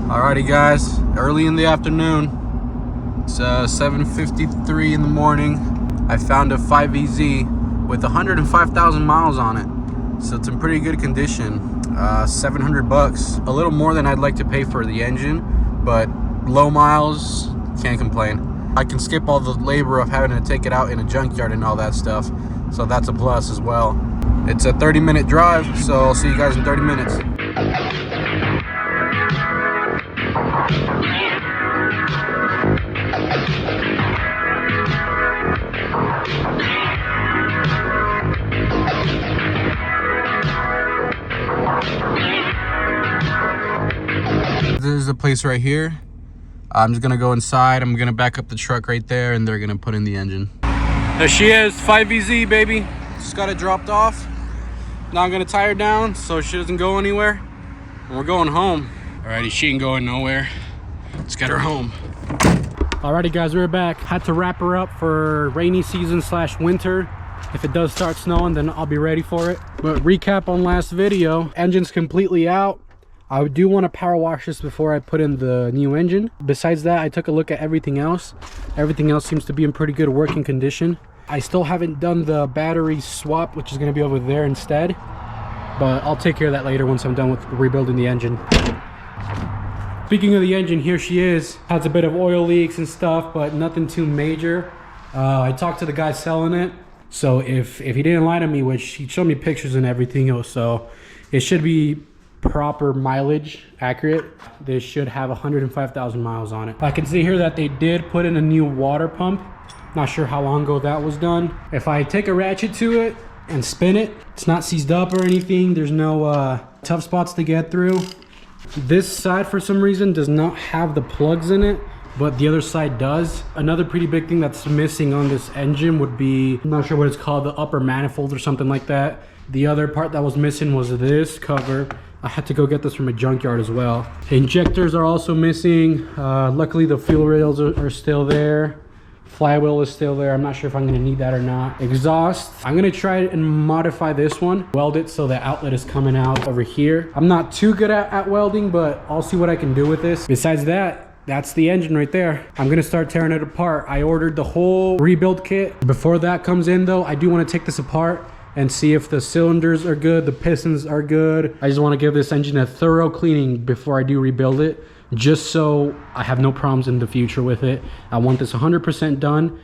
Alrighty guys, early in the afternoon. It's 7:53 in the morning. I found a 5EZ with 105,000 miles on it. So it's in pretty good condition. 700 bucks, a little more than I'd like to pay for the engine, but low miles, can't complain. I can skip all the labor of having to take it out in a junkyard and all that stuff. So that's a plus as well. It's a 30-minute drive, so I'll see you guys in 30 minutes. This is the place right here. I'm just gonna go inside. I'm gonna back up the truck right there, and they're gonna put in the engine. There she is, 5EZ, baby. Just got it dropped off. Now I'm gonna tie her down so she doesn't go anywhere. And we're going home. Alrighty, she ain't going nowhere. Let's get her home. Alrighty guys, we're back. Had to wrap her up for rainy season / winter. If it does start snowing, then I'll be ready for it. But recap on last video, engine's completely out. I do want to power wash this before I put in the new engine. Besides that, I took a look at everything else. Everything else seems to be in pretty good working condition. I still haven't done the battery swap, which is going to be over there instead. But I'll take care of that later once I'm done with rebuilding the engine. Speaking of the engine, here she is. Has a bit of oil leaks and stuff, but nothing too major. I talked to the guy selling it. So if he didn't lie to me, which he showed me pictures and everything else, so it should be proper mileage accurate. They should have 105,000 miles on it. I can see here that they did put in a new water pump. Not sure how long ago that was done. If I take a ratchet to it and spin it, it's not seized up or anything. There's no tough spots to get through. This side for some reason does not have the plugs in it, but the other side does. Another pretty big thing that's missing on this engine would be, I'm not sure what it's called, the upper manifold or something like that. The other part that was missing was this cover. I had to go get this from a junkyard as well. Injectors are also missing. Luckily the fuel rails are still there. Flywheel is still there. I'm not sure if I'm gonna need that or not. Exhaust, I'm gonna try and modify this one. Weld it so the outlet is coming out over here. I'm not too good at welding, but I'll see what I can do with this. Besides that, that's the engine right there. I'm gonna start tearing it apart. I ordered the whole rebuild kit. Before that comes in though, I do wanna take this apart and see if the cylinders are good, the pistons are good. I just wanna give this engine a thorough cleaning before I do rebuild it, just so I have no problems in the future with it. I want this 100% done.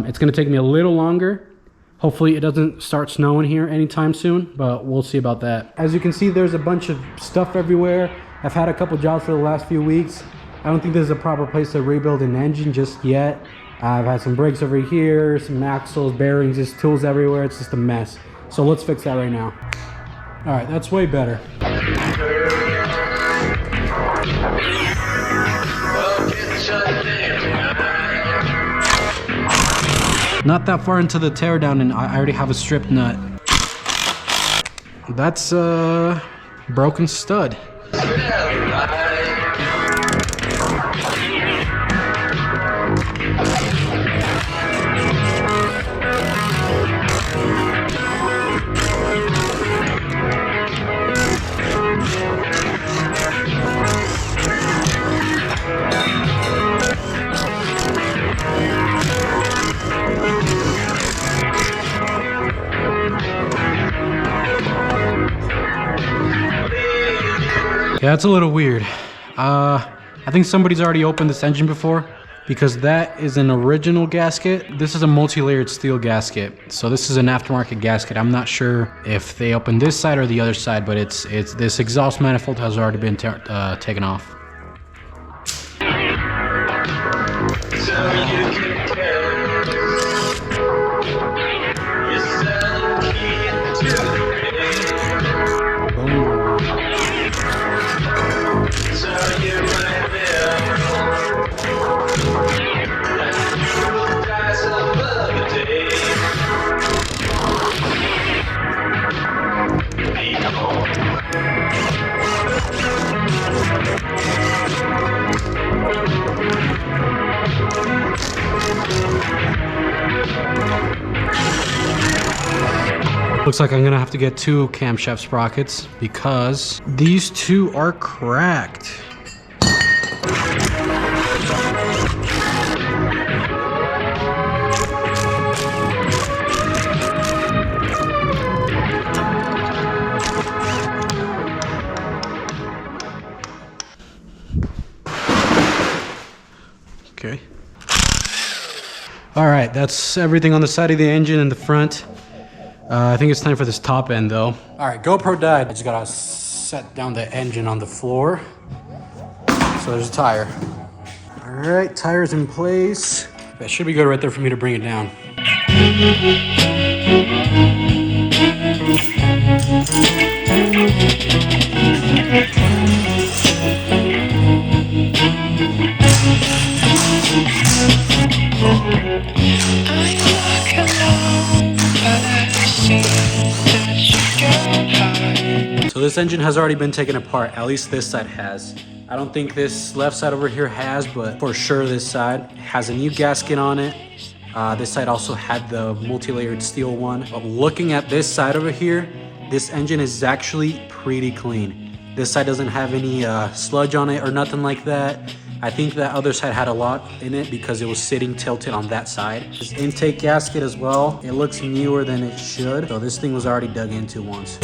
It's gonna take me a little longer. Hopefully it doesn't start snowing here anytime soon, but we'll see about that. As you can see, there's a bunch of stuff everywhere. I've had a couple jobs for the last few weeks. I don't think this is a proper place to rebuild an engine just yet. I've had some brakes over here, some axles, bearings, just tools everywhere. It's just a mess. So let's fix that right now. All right, that's way better. Not that far into the teardown and I already have a stripped nut. That's a broken stud. Yeah, it's a little weird. I think somebody's already opened this engine before, because that is an original gasket. This is a multi-layered steel gasket. So this is an aftermarket gasket. I'm not sure if they opened this side or the other side, but it's this exhaust manifold has already been taken off. Looks like I'm gonna have to get 2 camshaft sprockets because these 2 are cracked. Okay. All right, that's everything on the side of the engine and the front. I think it's time for this top end though. All right, GoPro died. I just gotta set down the engine on the floor. So there's a tire. All right, tire's in place. That should be good right there for me to bring it down. So this engine has already been taken apart, at least this side has. I don't think this left side over here has, but for sure this side has a new gasket on it. This side also had the multi-layered steel one. But looking at this side over here, this engine is actually pretty clean. This side doesn't have any sludge on it or nothing like that. I think that other side had a lot in it because it was sitting tilted on that side. This intake gasket as well, it looks newer than it should. So this thing was already dug into once.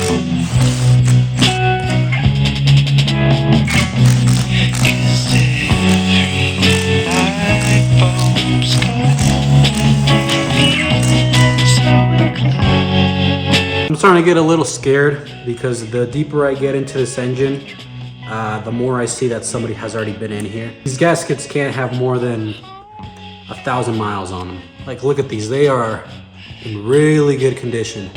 I'm starting to get a little scared because the deeper I get into this engine, the more I see that somebody has already been in here. These gaskets can't have more than 1,000 miles on them. Like, look at these. They are in really good condition.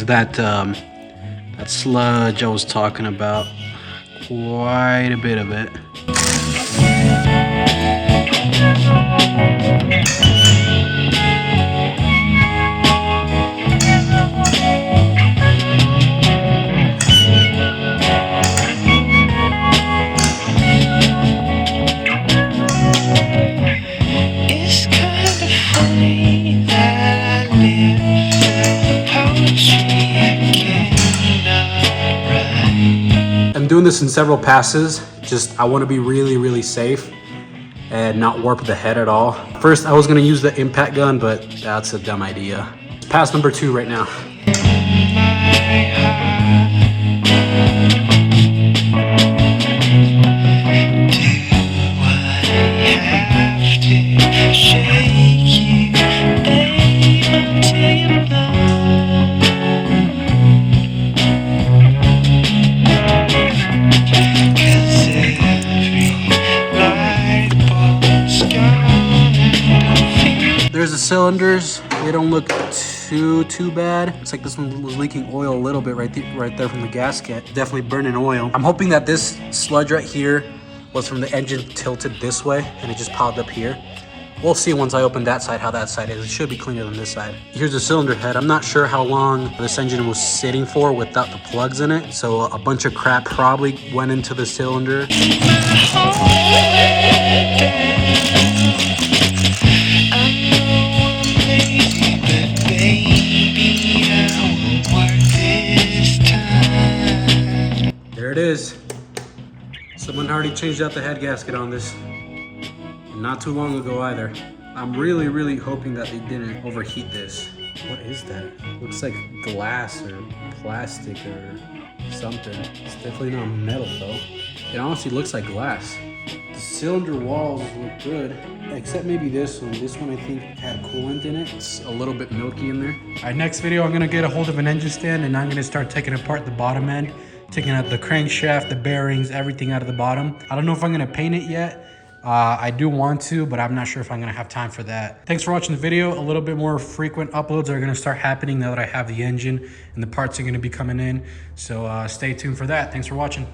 That sludge I was talking about, quite a bit of it. I'm doing this in several passes. Just I want to be really safe and not warp the head at all. First I was going to use the impact gun, but that's a dumb idea. It's pass number 2 right now. There's the cylinders. They don't look too bad. It's like this one was leaking oil a little bit right there from the gasket. Definitely burning oil. I'm hoping that this sludge right here was from the engine tilted this way and it just piled up here. We'll see once I open that side how that side is. It should be cleaner than this side. Here's the cylinder head. I'm not sure how long this engine was sitting for without the plugs in it. So a bunch of crap probably went into the cylinder. There it is. Someone already changed out the head gasket on this. Not too long ago either. I'm really hoping that they didn't overheat this. What is that? Looks like glass or plastic or something. It's definitely not metal though. It honestly looks like glass. The cylinder walls look good, except maybe this one. This one I think had coolant in it. It's a little bit milky in there. All right, next video I'm gonna get a hold of an engine stand and I'm gonna start taking apart the bottom end, taking out the crankshaft, the bearings, everything out of the bottom. I don't know if I'm gonna paint it yet. I do want to, but I'm not sure if I'm gonna have time for that. Thanks for watching the video. A little bit more frequent uploads are gonna start happening now that I have the engine and the parts are gonna be coming in. So stay tuned for that. Thanks for watching.